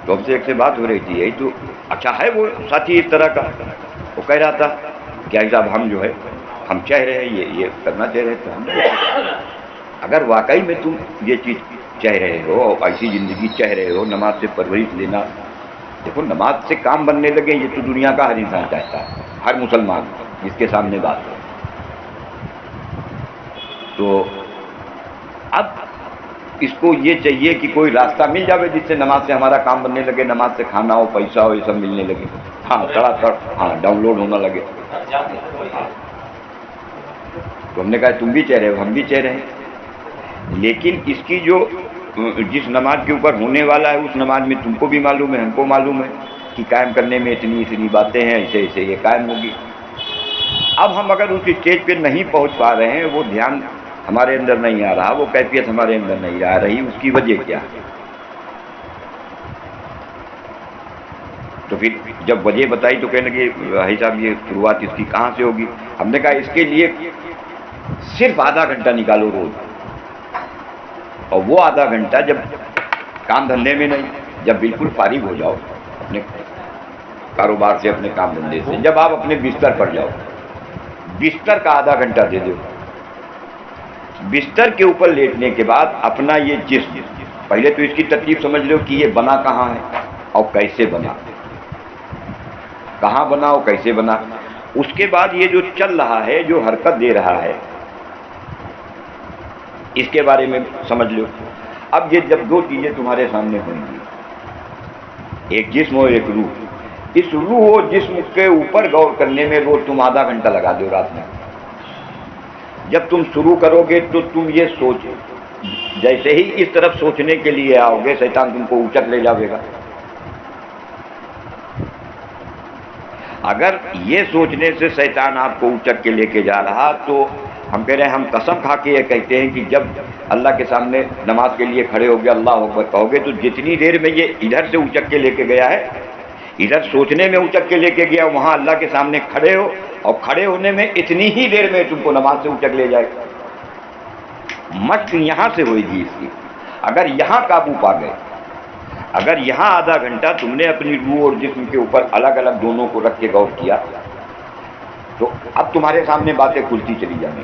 تو ہم سے ایک سے بات ہو رہی تھی، یہی تو اچھا ہے وہ ساتھی اس طرح کا، وہ کہہ رہا تھا کہ صاحب ہم جو ہے ہم چاہ رہے ہیں یہ کرنا چاہ رہے تھے ہم، اگر واقعی میں تم یہ چیز چاہ رہے ہو اور ایسی زندگی چاہ رہے ہو، نماز سے پرورش لینا، دیکھو نماز سے کام بننے لگے یہ تو دنیا کا ہر انسان چاہتا ہے، ہر مسلمان جس کے سامنے بات ہے. تو اب اس کو یہ چاہیے کہ کوئی راستہ مل جاوے جس سے نماز سے ہمارا کام بننے لگے، نماز سے کھانا ہو، پیسہ ہو، یہ سب ملنے لگے، ہاں تڑا تڑ ہاں ڈاؤن لوڈ ہونا لگے. تو ہم نے کہا تم بھی چاہ رہے ہو ہم بھی چاہ رہے ہیں، لیکن اس کی جو جس نماز کے اوپر ہونے والا ہے اس نماز میں تم کو بھی معلوم ہے ہم کو معلوم ہے کہ قائم کرنے میں اتنی باتیں ہیں، ایسے ایسے یہ قائم ہوگی. اب ہم اگر اس اسٹیج پہ نہیں پہنچ پا رہے ہیں، وہ دھیان ہمارے اندر نہیں آ رہا، وہ کیفیت ہمارے اندر نہیں آ رہی، اس کی وجہ کیا ہے؟ تو پھر جب وجہ بتائی تو کہنے لگے بھائی صاحب یہ شروعات اس کی کہاں سے ہوگی؟ ہم نے کہا اس کے لیے صرف آدھا گھنٹہ نکالو روز، اور وہ آدھا گھنٹہ جب کام دھندے میں نہیں، جب بالکل فارغ ہو جاؤ اپنے کاروبار سے، اپنے کام دھندے سے، جب آپ اپنے بستر پر جاؤ، بستر کا آدھا گھنٹہ دے دو. بستر کے اوپر لیٹنے کے بعد اپنا یہ جسم، پہلے تو اس کی ترتیب سمجھ لو کہ یہ بنا کہاں ہے اور کیسے بنا، کہاں بنا اور کیسے بنا. اس کے بعد یہ جو چل رہا ہے، جو حرکت دے رہا ہے، اس کے بارے میں سمجھ لو. اب یہ جب دو چیزیں تمہارے سامنے ہوں گی، ایک جسم اور ایک روح، اس روح اور جسم کے اوپر غور کرنے میں روز تم آدھا گھنٹہ لگا دو رات میں. جب تم شروع کرو گے تو تم یہ سوچو، جیسے ہی اس طرف سوچنے کے لیے آؤ گے شیطان تم کو اوچک لے جاوے گا. اگر یہ سوچنے سے شیطان آپ کو اوچک کے لے کے جا رہا تو ہم کہہ رہے ہیں، ہم قسم کھا کے یہ کہتے ہیں کہ جب اللہ کے سامنے نماز کے لیے کھڑے ہو گے، اللہ اکبر کہو گے، تو جتنی دیر میں یہ ادھر سے اوچک کے لے کے گیا ہے، ادھر سوچنے میں اوچک کے لے کے گیا، وہاں اللہ کے سامنے کھڑے ہو، اور کھڑے ہونے میں اتنی ہی دیر میں تم کو نماز سے اوچک لے جائے. مشق یہاں سے ہوئے گی اس کی. اگر یہاں قابو پا گئے، اگر یہاں آدھا گھنٹہ تم نے اپنی روح اور جسم کے اوپر الگ الگ دونوں کو رکھ کے غور کیا، تو اب تمہارے سامنے باتیں کھلتی چلی جائیں گی.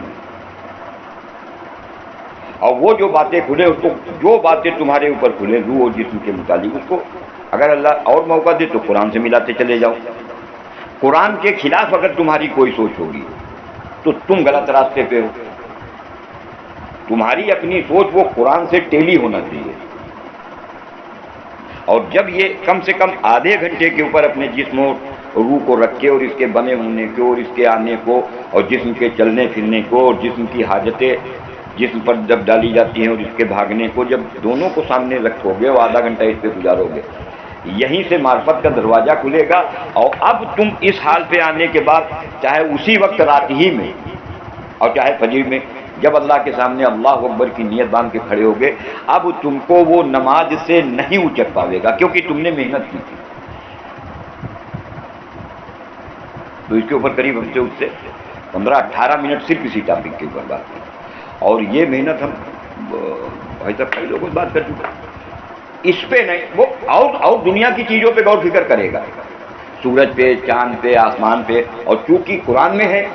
اور وہ جو باتیں کھلے، اس کو جو باتیں تمہارے اوپر کھلے روح اور جسم کے متعلق، اس کو اگر اللہ اور موقع دے تو قرآن سے ملاتے چلے جاؤ. قرآن کے خلاف اگر تمہاری کوئی سوچ ہوگی تو تم غلط راستے پہ ہو. تمہاری اپنی سوچ وہ قرآن سے ٹیلی ہونا چاہیے. اور جب یہ کم سے کم آدھے گھنٹے کے اوپر اپنے جسم اور روح کو رکھے، اور اس کے بنے ہونے کو، اور اس کے آنے کو، اور جسم کے چلنے پھرنے کو، اور جسم کی حاجتیں جسم پر جب ڈالی جاتی ہیں، اور اس کے بھاگنے کو، جب دونوں کو سامنے رکھو گے اور آدھا گھنٹہ اس پہ گزارو گے، یہیں سے معرفت کا دروازہ کھلے گا. اور اب تم اس حال پہ آنے کے بعد، چاہے اسی وقت رات ہی میں اور چاہے فجر میں، جب اللہ کے سامنے اللہ اکبر کی نیت باندھ کے کھڑے ہوگے، اب تم کو وہ نماز سے نہیں اوچک پاوے گا، کیونکہ تم نے محنت کی تھی. تو اس کے اوپر قریب ہم سے اس سے 15-18 منٹ صرف اسی ٹاپک کے اوپر بات کی. اور یہ محنت ہم بھائی صاحب کئی لوگوں سے بات کر چکے. اس پہ نہیں، وہ اور دنیا کی چیزوں پہ غور فکر کرے گا، سورج پہ، چاند پہ، آسمان پہ. اور چونکہ قرآن میں ہے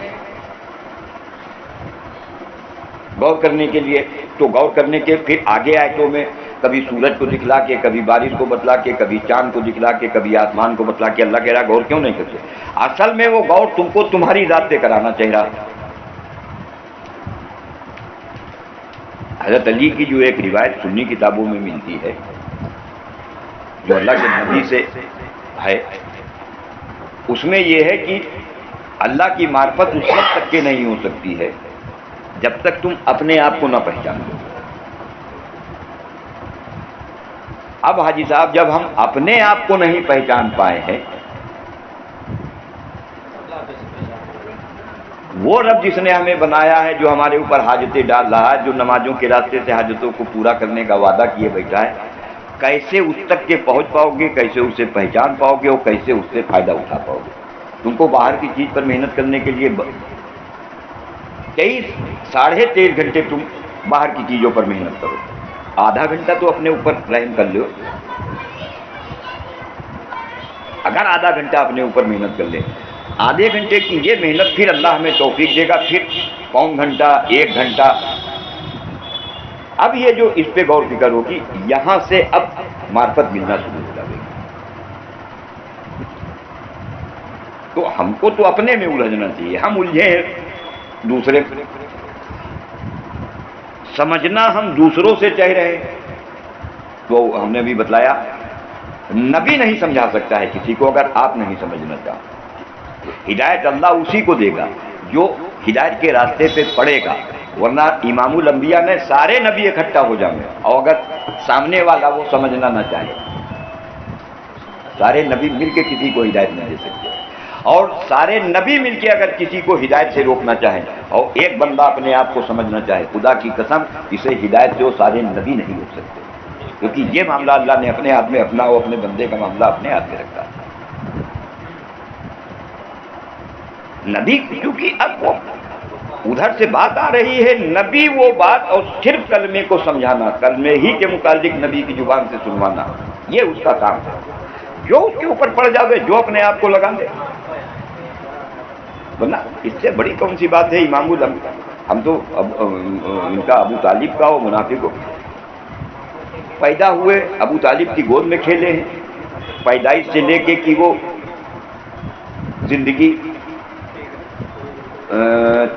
غور کرنے کے لیے، تو غور کرنے کے پھر آگے آیتوں میں کبھی سورج کو دکھلا کے، کبھی بارش کو بتلا کے، کبھی چاند کو دکھلا کے، کبھی آسمان کو بتلا کے اللہ کہہ رہا غور کیوں نہیں کرتے. اصل میں وہ غور تم کو تمہاری ذات سے کرانا چاہ رہا. حضرت علی کی جو ایک روایت سنی کتابوں میں ملتی ہے، جو اللہ کے نبی سے ہے، اس میں یہ ہے کہ اللہ کی معرفت اس وقت تک کے نہیں ہو سکتی ہے جب تک تم اپنے آپ کو نہ پہچانو. اب حاجی صاحب جب ہم اپنے آپ کو نہیں پہچان پائے ہیں، وہ رب جس نے ہمیں بنایا ہے، جو ہمارے اوپر حاجتیں ڈال رہا ہے، جو نمازوں کے راستے سے حاجتوں کو پورا کرنے کا وعدہ کیے بیٹھا ہے، کیسے اس تک کے پہنچ پاؤ گے، کیسے اسے پہچان پاؤ گے، اور کیسے اس سے فائدہ اٹھا پاؤ گے. تم کو باہر کی چیز پر محنت کرنے کے لیے 23-23.5 گھنٹے تم باہر کی چیزوں پر محنت کرو، آدھا گھنٹہ تو اپنے اوپر رحم کر لو. اگر آدھا گھنٹہ اپنے اوپر محنت کر لیں، آدھے گھنٹے کی یہ محنت پھر اللہ ہمیں توفیق دے گا، پھر پون گھنٹہ، 1 گھنٹہ. اب یہ جو اس پہ غور فکر ہوگی، یہاں سے اب معرفت ملنا شروع ہو جائے گی. تو ہم کو تو اپنے میں الجھنا چاہیے، ہم الجھے ہیں دوسرے سمجھنا، ہم دوسروں سے چاہ رہے ہیں. تو ہم نے بھی بتلایا، نبی نہیں سمجھا سکتا ہے کسی کو اگر آپ نہیں سمجھنا چاہو. ہدایت اللہ اسی کو دے گا جو ہدایت کے راستے پہ پڑے گا، ورنہ امام الانبیاء نے سارے نبی اکٹھا ہو جائیں گے، اور اگر سامنے والا وہ سمجھنا نہ چاہے، سارے نبی مل کے کسی کو ہدایت نہ دے سکتے، اور سارے نبی مل کے اگر کسی کو ہدایت سے روکنا چاہیں اور ایک بندہ اپنے آپ کو سمجھنا چاہے، خدا کی قسم اسے ہدایت سے وہ سارے نبی نہیں روک سکتے، کیونکہ یہ معاملہ اللہ نے اپنے ہاتھ میں، اپنا وہ اپنے بندے کا معاملہ اپنے ہاتھ میں رکھا. نبی کیونکہ اب وہ ادھر سے بات آ رہی ہے، نبی وہ بات اور صرف کلمے کو سمجھانا، کلمے ہی کے متعلق نبی کی زبان سے سنوانا، یہ اس کا کام ہے. جو اس کے اوپر پڑ جاوے، جو اپنے آپ کو لگا دے، ورنہ اس سے بڑی کون سی بات ہے. امام الانبیاء، ہم تو ان کا ابو طالب کا وہ منافق ہو، پیدا ہوئے ابو طالب کی گود میں کھیلے ہیں، پیدائش سے لے کے کہ وہ زندگی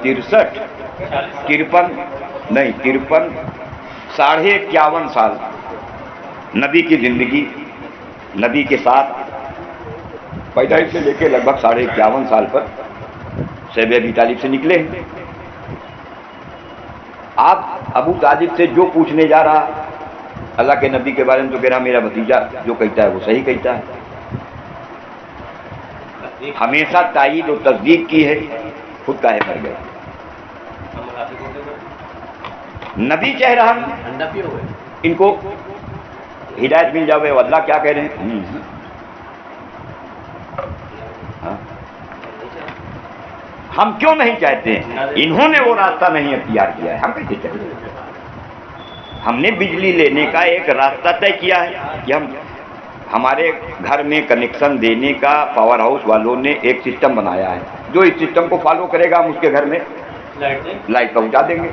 53 51.5 سال نبی کی زندگی، نبی کے ساتھ پیدائش سے لے کے لگ بھگ 51.5 سال پر شیب ابی طالب سے نکلے ہیں. آپ ابو طالب سے جو پوچھنے جا رہا اللہ کے نبی کے بارے میں، تو کہہ رہا میرا بھتیجا جو کہتا ہے وہ صحیح کہتا ہے. ہمیشہ تائید و تصدیق کی ہے، خود کاہے مر گئے. نبی چاہ رہا ان کو ہدایت مل جاوے، اللہ کیا کہہ رہے ہیں. ہم کیوں نہیں چاہتے ہیں؟ انہوں نے وہ راستہ نہیں اختیار کیا ہے، ہم کیسے چاہتے ہیں؟ ہم نے بجلی لینے کا ایک راستہ طے کیا ہے کہ ہمارے گھر میں کنیکشن دینے کا پاور ہاؤس والوں نے ایک سسٹم بنایا ہے، جو اس سسٹم کو فالو کرے گا ہم اس کے گھر میں لائٹ پہنچا دیں گے،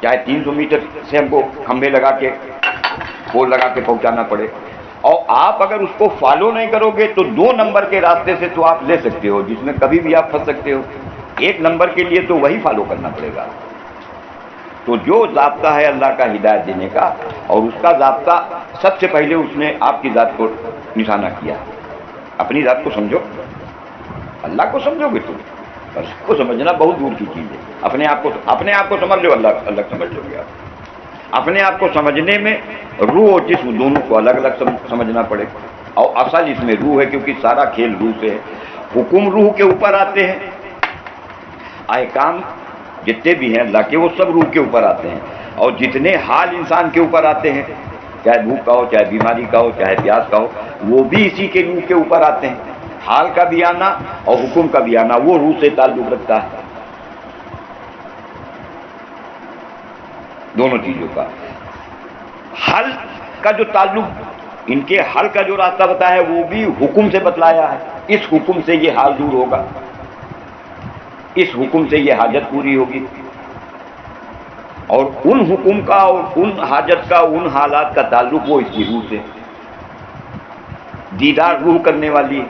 چاہے 300 میٹر سے ہم کو کھمبے لگا کے، پول لگا کے پہنچانا پڑے. اور آپ اگر اس کو فالو نہیں کرو گے تو 2 نمبر کے راستے سے تو آپ لے سکتے ہو، جس میں کبھی بھی آپ پھنس سکتے ہو. 1 نمبر کے لیے تو وہی فالو کرنا پڑے گا. تو جو ضابطہ ہے اللہ کا ہدایت دینے کا، اور اس کا ضابطہ سب سے پہلے اس نے آپ کی ذات کو نشانہ کیا. اپنی ذات کو سمجھو، اللہ کو سمجھو گے تم، بس اس کو سمجھنا بہت دور کی چیز ہے. اپنے آپ کو سمجھ لو، اللہ سمجھ لو گے. آپ اپنے آپ کو سمجھنے میں روح اور جسم دونوں کو الگ الگ سمجھنا پڑے، اور اصل اس میں روح ہے، کیونکہ سارا کھیل روح سے ہے. حکم روح کے اوپر آتے ہیں، احکام جتنے بھی ہیں اللہ کے وہ سب روح کے اوپر آتے ہیں، اور جتنے حال انسان کے اوپر آتے ہیں، چاہے بھوک کا ہو، چاہے بیماری کا ہو، چاہے پیاس کا ہو، وہ بھی اسی کے روح کے اوپر آتے ہیں. حال کا بھی آنا اور حکم کا بھی آنا وہ روح سے تعلق رکھتا ہے. دونوں چیزوں کا حل کا جو تعلق، ان کے حل کا جو راستہ بتایا ہے وہ بھی حکم سے بتلایا ہے. اس حکم سے یہ حال دور ہوگا، اس حکم سے یہ حاجت پوری ہوگی، اور ان حکم کا اور ان حاجت کا، ان حالات کا تعلق وہ اس کی روح سے، دیدار روح کرنے والی ہے.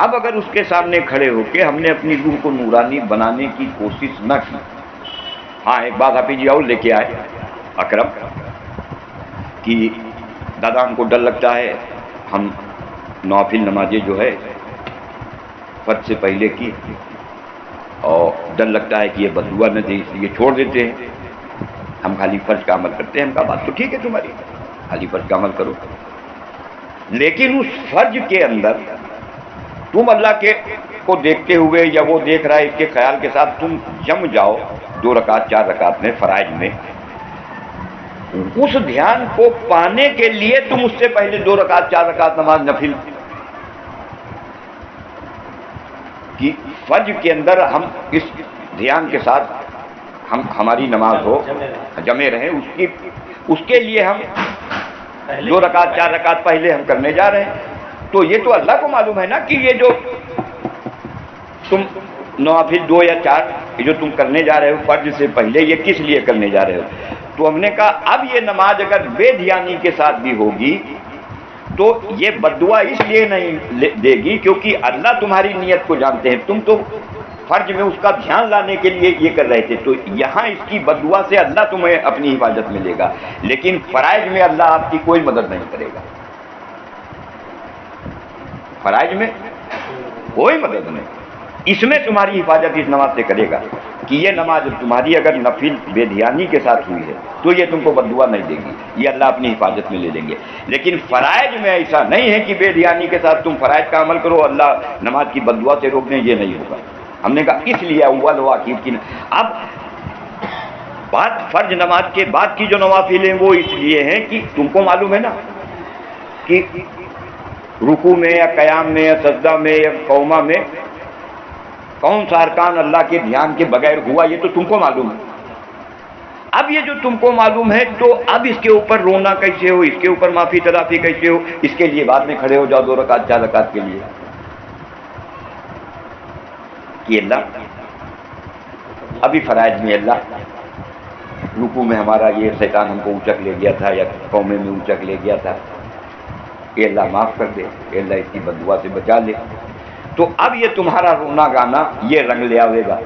اب اگر اس کے سامنے کھڑے ہو کے ہم نے اپنی روح کو نورانی بنانے کی کوشش نہ کی، ہاں ایک بات حافظ جی اور لے کے آئے اکرم کہ دادا ہم کو ڈر لگتا ہے، ہم نوافل نمازیں جو ہے فرض سے پہلے کی، اور ڈر لگتا ہے کہ یہ بددعا نہ دے، اس لیے چھوڑ دیتے ہیں، ہم خالی فرض کا عمل کرتے ہیں. ہم کہا بات تو ٹھیک ہے تمہاری، خالی فرض کا عمل کرو، لیکن اس فرض کے اندر تم اللہ کو دیکھتے ہوئے یا وہ دیکھ رہا ہے اس کے خیال کے ساتھ تم جم جاؤ 2 رکعت 4 رکعت میں فرائض میں، اس دھیان کو پانے کے لیے تم اس سے پہلے 2 رکعت 4 رکعت نماز نفل کی، فرض کے اندر ہم اس دھیان کے ساتھ ہماری نماز ہو، جمے رہیں، اس کے لیے ہم 2 رکعت 4 رکعت پہلے ہم کرنے جا رہے ہیں. تو یہ تو اللہ کو معلوم ہے نا کہ یہ جو تم نوافل 2 یا 4 جو تم کرنے جا رہے ہو فرض سے پہلے، یہ کس لیے کرنے جا رہے ہو. تو ہم نے کہا اب یہ نماز اگر بے دھیانی کے ساتھ بھی ہوگی تو یہ بد دعا اس لیے نہیں دے گی کیونکہ اللہ تمہاری نیت کو جانتے ہیں. تم تو فرض میں اس کا دھیان لانے کے لیے یہ کر رہے تھے، تو یہاں اس کی بد دعا سے اللہ تمہیں اپنی حفاظت میں لے گا، لیکن فرائض میں اللہ آپ کی کوئی مدد نہیں کرے گا. فرائض میں کوئی مدد نہیں، اس میں تمہاری حفاظت اس نماز سے کرے گا کہ یہ نماز تمہاری اگر نفل بے دھیانی کے ساتھ ہوئی ہے تو یہ تم کو بد دعا نہیں دے گی، یہ اللہ اپنی حفاظت میں لے لیں گے. لیکن فرائض میں ایسا نہیں ہے کہ بے دھیانی کے ساتھ تم فرائض کا عمل کرو اللہ نماز کی بد دعا سے روک دیں، یہ نہیں ہوگا. ہم نے کہا اس لیے اول و آخر کی. اب بات فرض نماز کے بعد کی جو نوافل ہیں وہ اس لیے ہیں کہ تم کو معلوم ہے نا کہ رکوع میں یا قیام میں یا سجدہ میں یا قومہ میں کون سا ارکان اللہ کے دھیان کے بغیر ہوا، یہ تو تم کو معلوم ہے. اب یہ جو تم کو معلوم ہے تو اب اس کے اوپر رونا کیسے ہو، اس کے اوپر معافی تلافی کیسے ہو، اس کے لیے بعد میں کھڑے ہو جاؤ 2 رکعت 4 رکعت کے لیے کہ اللہ ابھی فرائض میں اللہ رکوع میں ہمارا یہ شیطان ہم کو اونچک لے گیا تھا یا قومے میں اونچک لے گیا تھا، اے اللہ معاف کر دے، اے اللہ اس کی بد دعا سے بچا لے. تو اب یہ تمہارا رونا گانا یہ رنگ لے آئے گا،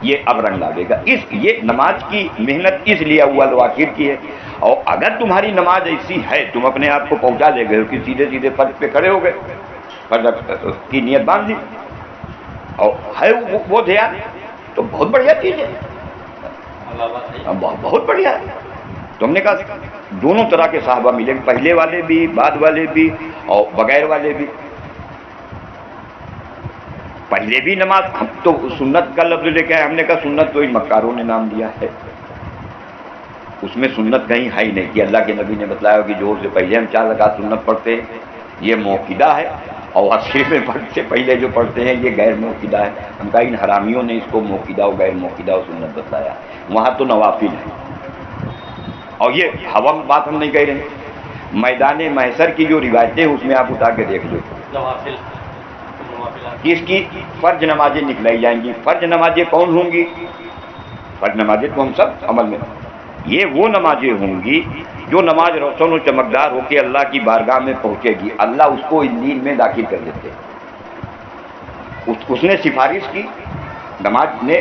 یہ اب رنگ لاوے گا. یہ نماز کی محنت اس لیے اول و آخر کی ہے. اور اگر تمہاری نماز ایسی ہے تم اپنے آپ کو پہنچا لے گئے ہو کہ سیدھے سیدھے فرض پہ کھڑے ہو گئے، فرض کی نیت باندھ لی اور ہے وہ دھیان، تو بہت بڑھیا چیز ہے، بہت بڑھیا ہے. تو ہم نے کہا دونوں طرح کے صحابہ ملیں، پہلے والے بھی بعد والے بھی اور بغیر والے بھی. پہلے بھی نماز ہم تو سنت کا لفظ لے کے آئے، ہم نے کہا سنت تو ان مکاروں نے نام دیا ہے، اس میں سنت کہیں ہے ہی نہیں کہ اللہ کے نبی نے بتلایا کہ جو سے پہلے ہم 4 رکعت سنت پڑھتے ہیں یہ موقدہ ہے، اور عصر میں سے پہلے جو پڑھتے ہیں یہ غیر موقدہ ہے. ہم کہا ان حرامیوں نے اس کو موقدہ و غیر موقدہ و سنت بتلایا، وہاں تو نوافل ہے. اور یہ ہوا بات ہم نہیں کہہ رہے ہیں، میدان محشر کی جو روایتیں اس میں آپ اٹھا کے دیکھ لو کہ اس کی فرض نمازیں نکلائی جائیں گی. فرض نمازیں کون ہوں گی؟ فرض نمازیں تو ہم سب عمل میں، یہ وہ نمازیں ہوں گی جو نماز روشن و چمکدار ہو کے اللہ کی بارگاہ میں پہنچے گی، اللہ اس کو علین میں داخل کر دیتے. اس نے سفارش کی، نماز نے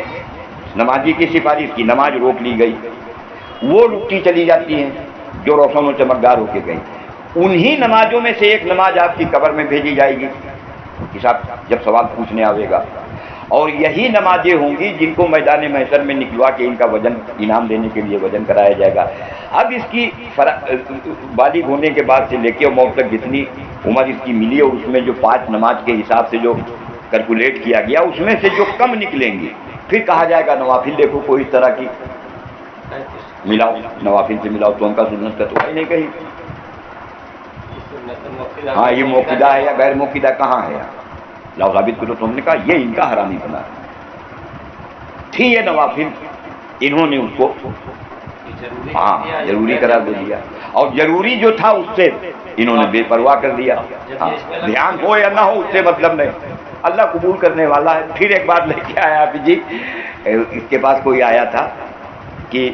نمازی کی سفارش کی، نماز روک لی گئی، وہ رکتی چلی جاتی ہیں جو روشن و چمکدار ہو کے گئی. انہی نمازوں میں سے ایک نماز آپ کی قبر میں بھیجی جائے گی حساب جب سوال پوچھنے آئے گا، اور یہی نمازیں ہوں گی جن کو میدان محشر میں نکلوا کے ان کا وزن انعام دینے کے لیے وزن کرایا جائے گا. اب اس کی بالغ ہونے کے بعد سے لے کے موت تک جتنی عمر اس کی ملی اور اس میں جو 5 نماز کے حساب سے جو کیلکولیٹ کیا گیا اس میں سے جو کم نکلیں گی پھر کہا جائے گا نوافل دیکھو کوئی اس طرح کی ملاؤ، نوافل سے ملاؤ. تو ان کا سنت کا تو ہے نہیں کہیں. ہاں یہ موقدہ ہے یا غیر موقدہ کہاں ہے؟ لاؤ ثابت کرو. تو ہم نے کہا یہ ان کا حرامی بنا تھی یہ نوافل، انہوں نے اس کو ہاں ضروری قرار دے دیا، اور ضروری جو تھا اس سے انہوں نے بے پرواہ کر دیا. ہاں دھیان ہو یا نہ ہو اس سے مطلب نہیں، اللہ قبول کرنے والا ہے. پھر ایک بات لے کے آیا آپ جی، اس کے پاس کوئی آیا تھا کہ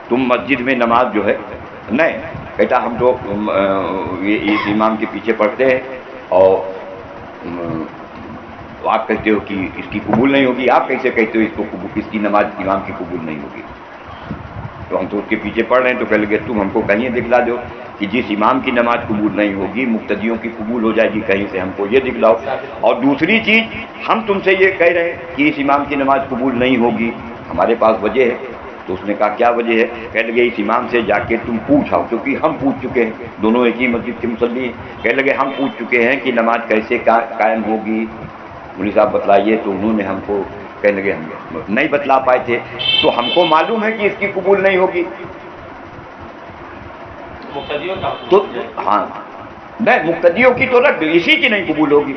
تم مسجد میں نماز جو ہے نہیں، کہتا ہم تو اس امام کے پیچھے پڑھتے ہیں اور آپ کہتے ہو کہ اس کی قبول نہیں ہوگی، آپ کیسے کہتے ہو اس کی نماز امام کی قبول نہیں ہوگی؟ تو ہم تو اس کے پیچھے پڑھ رہے ہیں. تو کہہ لگے تم ہم کو کہیں دکھلا دو کہ جس امام کی نماز قبول نہیں ہوگی مقتدیوں کی قبول ہو جائے گی، کہیں سے ہم کو یہ دکھلاؤ. اور دوسری چیز ہم تم سے یہ کہہ رہے ہیں کہ اس امام کی نماز قبول نہیں ہوگی، ہمارے پاس وجہ ہے. تو اس نے کہا کیا وجہ ہے؟ کہہ لگے اس امام سے جا کے تم پوچھاؤ، کیونکہ ہم پوچھ چکے ہیں، دونوں ایک ہی مسجد کے مصلی ہیں. کہہ لگے ہم پوچھ چکے ہیں کہ نماز کیسے قائم ہوگی، مولوی صاحب بتلائیے. تو انہوں نے ہم کو کہنے لگے ہم نہیں بتلا پائے تھے، تو ہم کو معلوم ہے کہ اس کی قبول نہیں ہوگی. تو ہاں نہیں، مقتدیوں کی تو رکھ دو، اسی کی نہیں قبول ہوگی.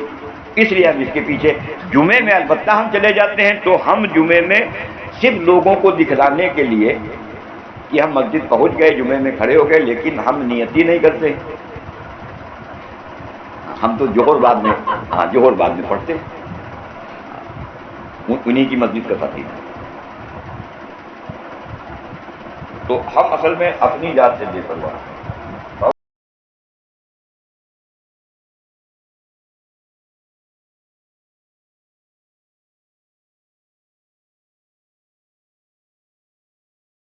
اس لیے ہم اس کے پیچھے جمعے میں البتہ ہم چلے جاتے ہیں. تو ہم جمعے میں صرف لوگوں کو دکھلانے کے لیے کہ ہم مسجد پہنچ گئے، جمعے میں کھڑے ہو گئے، لیکن ہم نیت ہی نہیں کرتے، ہم تو جوہر بعد میں، جوہر بعد میں پڑھتے، انہی کی مسجد کا ساتھی ہے۔ تو ہم اصل میں اپنی ذات سے بے پرواہ ہیں۔